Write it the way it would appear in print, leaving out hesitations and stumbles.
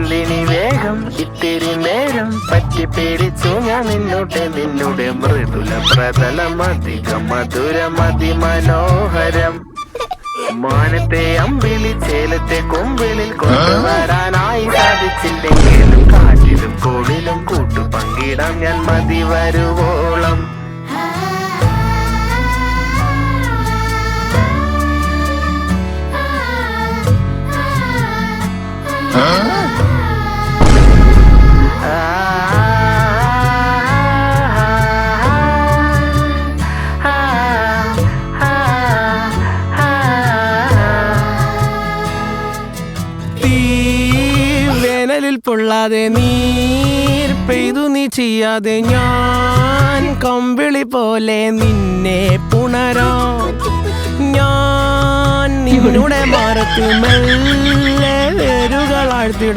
എന്തിനി വേഗം ഇത്തിരി നേരം പറ്റി പേടിച്ചു ഞാൻ നിന്നുടെ മൃദുല പ്രതലം അധികം മധുരം അതിമനോഹരം. മാനത്തെ അമ്പിളി ചേലത്തെ കൊമ്പിളിൽ കൊണ്ടുവരാനായി സാധിച്ചില്ലെങ്കിലും കാറ്റിലും കോളിലും കൂട്ടു പങ്കിടാം ഞാൻ മതി വരുവോളം. വേനലിൽ പൊള്ളാതെ നീർ പെയ്തു നീ ചെയ്യാതെ ഞാൻ കമ്പിളി പോലെ നിന്നെ പുണരോ. ഞാൻ നിന്നുടെ മരത്ത് മെല്ലെ വേരുകളാഴ്ത്തിട